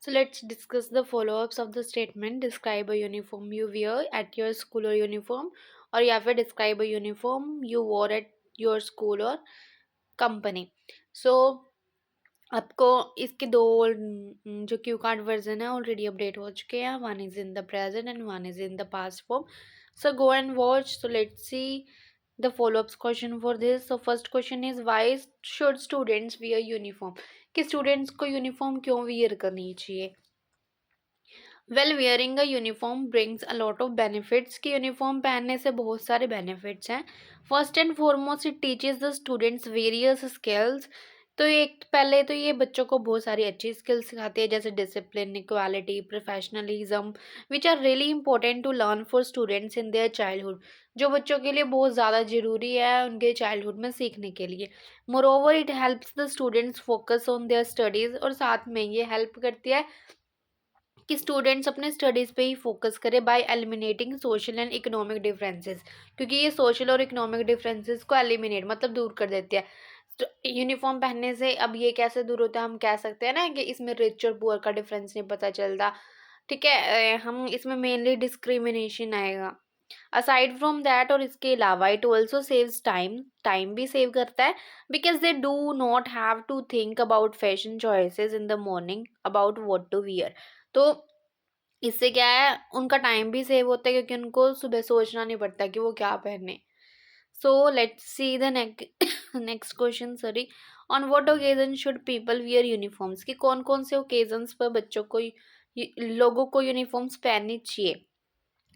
So let's discuss the follow-ups of the statement. Describe a uniform you wear at your school or uniform, और या फिर describe a uniform you wore at your school or company. So आपको इसके दो जो Q card version है already update हो चुके हैं. One is in the present and one is in the past form. So go and watch. So let's C the follow-ups question for this. So first question is, why should students wear uniform? कि students को uniform क्यों wear करनी चाहिए? Well, wearing a uniform brings a lot of benefits. कि uniform पहनने से बहुत सारे बेनिफिट्स हैं. First and foremost, it teaches the students various skills. तो एक पहले तो ये बच्चों को बहुत सारी अच्छी स्किल्स सिखाती है, जैसे discipline, equality, professionalism, which are really important to learn for students in their childhood. जो बच्चों के लिए बहुत ज़्यादा ज़रूरी है उनके चाइल्डहुड में सीखने के लिए. More over, it helps the students focus on their studies. और साथ में ये हेल्प करती है कि स्टूडेंट्स अपने स्टडीज़ पे ही फोकस करें bye eliminating social and economic differences. क्योंकि ये सोशल और इकोनॉमिक डिफरेंसेस को एलिमिनेट मतलब दूर कर देती है. तो यूनिफॉर्म पहनने से अब ये कैसे दूर होता है, हम कह सकते हैं ना कि इसमें रिच और पुअर का डिफरेंस नहीं पता चलता. ठीक है, हम इसमें मेनली डिस्क्रिमिनेशन आएगा. असाइड फ्रॉम दैट, और इसके अलावा it also saves time. Time भी सेव करता है, because they do not have to think about fashion choices in the morning about what to wear. तो इससे क्या है, उनका टाइम भी सेव होता है क्योंकि उनको सुबह सोचना नहीं पड़ता कि वो क्या पहने. सो let's see the next question. Sorry. On what occasion should people wear uniforms? कि कौन कौन से ओकेजन्स पर बच्चों को लोगों को यूनिफॉर्म्स पहननी चाहिए?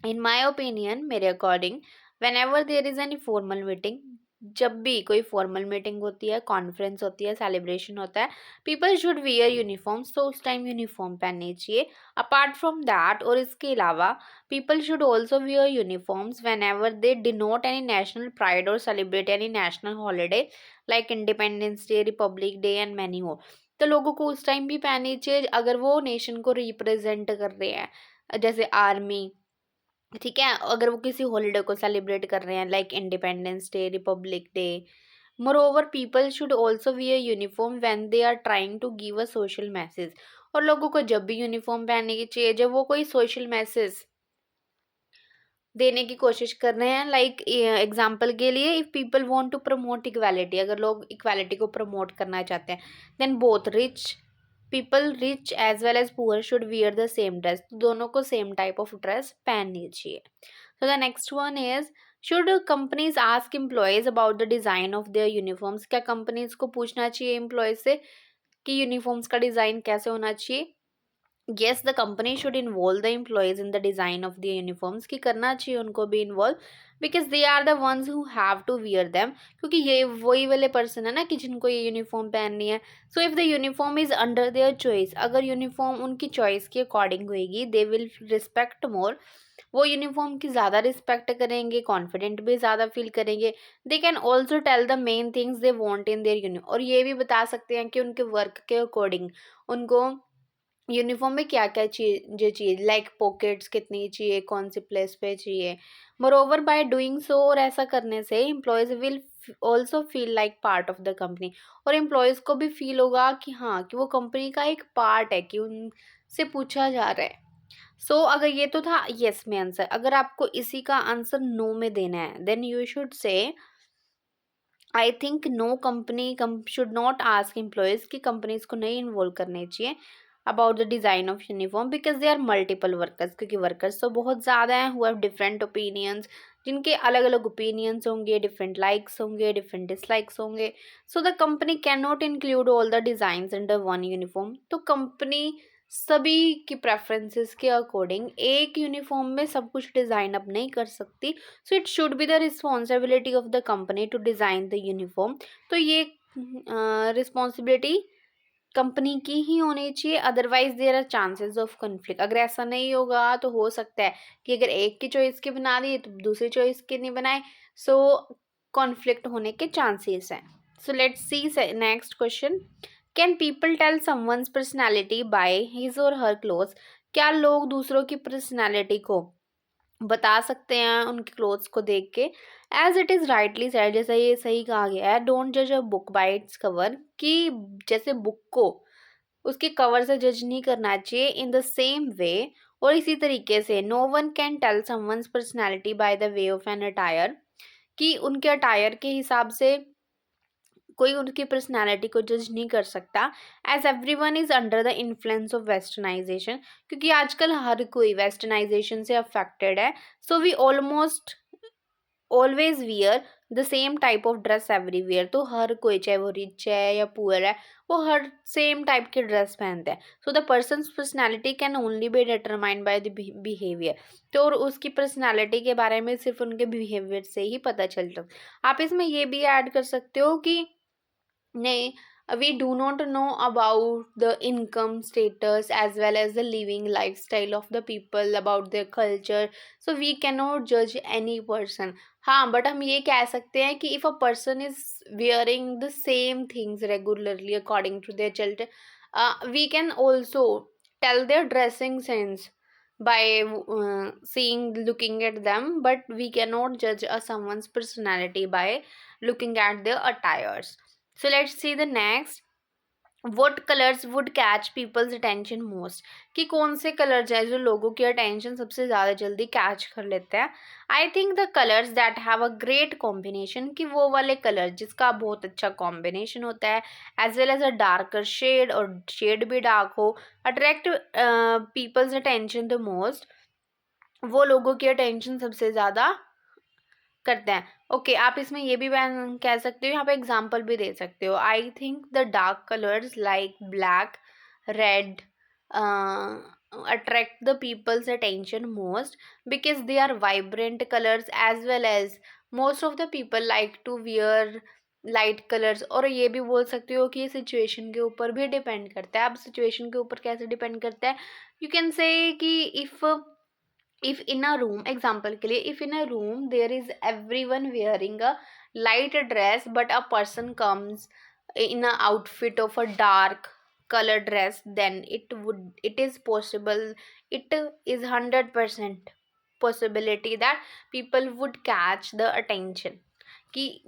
इन माई ओपिनियन, मेरे according, when ever there is any formal meeting, जब भी कोई फॉर्मल मीटिंग होती है, कॉन्फ्रेंस होती है, सेलिब्रेशन होता है, पीपल शुड वियर यूनिफॉर्म्स. तो उस टाइम यूनिफॉर्म पहननी चाहिए. अपार्ट फ्रॉम दैट, और इसके अलावा, people should also wear uniforms whenever they denote any national pride और celebrate any national holiday like independence day, Republic Day and many more. तो लोगों को उस टाइम भी पहननी चाहिए अगर वो नेशन को रिप्रेजेंट कर रहे हैं, जैसे आर्मी. ठीक है, अगर वो किसी हॉलीडे को सेलिब्रेट कर रहे हैं like independence day, Republic day. Moreover, people should also wear uniform when they are trying to give a social message. और लोगों को जब भी यूनिफॉर्म पहनने की चाहिए जब वो कोई सोशल मैसेज देने की कोशिश कर रहे हैं. लाइक एग्जाम्पल के लिए, if people want to promote equality, अगर लोग इक्वालिटी को प्रमोट करना चाहते हैं, then both people rich as well as poor should wear the same dress. तो दोनों को सेम टाइप ऑफ ड्रेस पहननी चाहिए. So the next one is, should companies ask employees about the design of their uniforms? क्या companies को पूछना चाहिए employees से कि यूनिफॉर्म्स का डिज़ाइन कैसे होना चाहिए? Yes, the company should involve the employees in the design of their uniforms. कि करना चाहिए उनको भी involve, because they are the ones who have to wear them. क्योंकि ये वही वाले पर्सन है ना कि जिनको ये यूनिफॉर्म पहननी है. So if the uniform is under their choice, अगर यूनिफॉर्म उनकी चॉइस के अकॉर्डिंग होएगी, they will respect more. वो यूनिफॉर्म की ज़्यादा रिस्पेक्ट करेंगे, कॉन्फिडेंट भी ज़्यादा फील करेंगे. They can also tell the main things they want in their uniform. और ये भी बता सकते हैं कि उनके वर्क के अकॉर्डिंग उनको यूनिफॉर्म में क्या क्या चीज़ें चाहिए, लाइक पॉकेट्स कितनी चाहिए, कौन सी प्लेस पे चाहिए. More over, by doing so, और ऐसा करने से employees will also feel like part of the company. और एम्प्लॉयज़ को भी फील होगा कि हाँ, कि वो कंपनी का एक पार्ट है, कि उनसे पूछा जा रहा है. सो अगर ये तो था यस में आंसर. अगर आपको इसी का आंसर नो में देना है, then you should say, I think no, company should not ask employees, कि कंपनीज को नहीं इन्वॉल्व करने चाहिए about the design of uniform, because they are multiple workers. क्योंकि वर्कर्स तो बहुत ज़्यादा हैं हु हैव डिफरेंट ओपिनियंस, जिनके अलग अलग ओपिनियंस होंगे, डिफरेंट लाइक्स होंगे, डिफरेंट डिसलाइक्स होंगे. So the company can not include all the designs under one uniform. तो कंपनी सभी की प्रेफरेंसेस के अकॉर्डिंग एक यूनिफॉर्म में सब कुछ डिज़ाइन अप नहीं कर सकती. So it should be the responsibility of the company to design the uniform. तो ये रिस्पॉन्सिबिलिटी कंपनी की ही होनी चाहिए. Otherwise there are chances of conflict. अगर ऐसा नहीं होगा तो हो सकता है कि अगर एक की चॉइस की बना दी तो दूसरी चॉइस की नहीं बनाए. सो कॉन्फ्लिक्ट होने के चांसेस हैं. So let's see next question. Can people tell someone's personality by his or her clothes? क्या लोग दूसरों की पर्सनैलिटी को बता सकते हैं उनके क्लोथ्स को देख के? As it is rightly said, जैसा ये सही कहा गया है, डोंट जज a book by its cover. कि जैसे बुक को उसके कवर से जज नहीं करना चाहिए इन द सेम वे। और इसी तरीके से no one can tell someone's personality by the way of an attire, कि उनके अटायर के हिसाब से कोई उनकी पर्सनालिटी को जज नहीं कर सकता। As everyone is under the influence of westernization, क्योंकि आजकल हर कोई वेस्टर्नाइजेशन से अफेक्टेड है। So we almost always wear the same type of dress everywhere. तो हर कोई, चाहे वो रिच है या पुअर है, वो हर सेम टाइप की ड्रेस पहनते हैं। So the persons personality can only be determined by the behaviour. तो और उसकी पर्सनैलिटी के बारे में सिर्फ उनके बिहेवियर से ही पता चलता। आप इसमें ये भी ऐड कर सकते हो कि nay, we do not know about the income status as well as the living lifestyle of the people, about their culture, so we cannot judge any person. हाँ, बट हम ये कह सकते हैं कि if a person is wearing the same things regularly according to their children, we can also tell their dressing sense by seeing, looking at them, but we cannot judge someone's personality by looking at their attires. So let's see the next. What colors would catch people's attention most? कि कौन से colours हैं जो लोगों की attention सबसे ज़्यादा जल्दी कैच कर लेते हैं? I think the colours that have a great combination, कि वो वाले कलर जिसका बहुत अच्छा कॉम्बिनेशन होता है, as well as a darker shade, और शेड भी डार्क हो, attract people's attention the most, वो लोगों की अटेंशन सबसे ज़्यादा करते हैं। ओके, आप इसमें ये भी कह सकते हो, यहाँ पे एग्जांपल भी दे सकते हो। I think the dark colours like black, red attract the people's attention most because they are vibrant colors, as well as most of the people like to wear light colours. और ये भी बोल सकते हो कि ये सिचुएशन के ऊपर भी डिपेंड करता है। अब सिचुएशन के ऊपर कैसे डिपेंड करता है? यू कैन से कि if in a room, example के लिए, if in a room there is everyone wearing a light dress but a person comes in a outfit of a dark color dress, then it is possible, it is 100% possibility that people would catch the attention, कि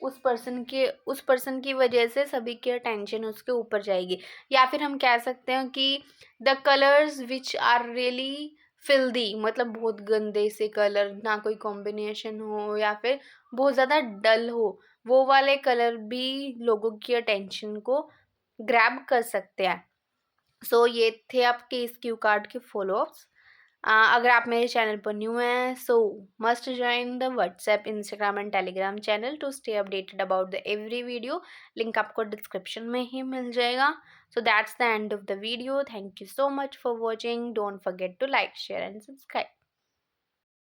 उस person की वजह से सभी की attention उसके ऊपर जाएगी। या फिर हम कह सकते हैं कि the colours which are really filthy, मतलब बहुत गंदे से कलर, ना कोई कॉम्बिनेशन हो या फिर बहुत ज़्यादा डल हो, वो वाले कलर भी लोगों की अटेंशन को ग्रैब कर सकते हैं। सो ये थे आपके इस क्यू कार्ड के फॉलोअप्स। अगर आप मेरे चैनल पर न्यू हैं, so must join the WhatsApp, Instagram and Telegram channel to stay updated about the every video. Link आपको डिस्क्रिप्शन में ही मिल जाएगा। So that's the end of the video. Thank you so much for watching. Don't forget to like, share and subscribe.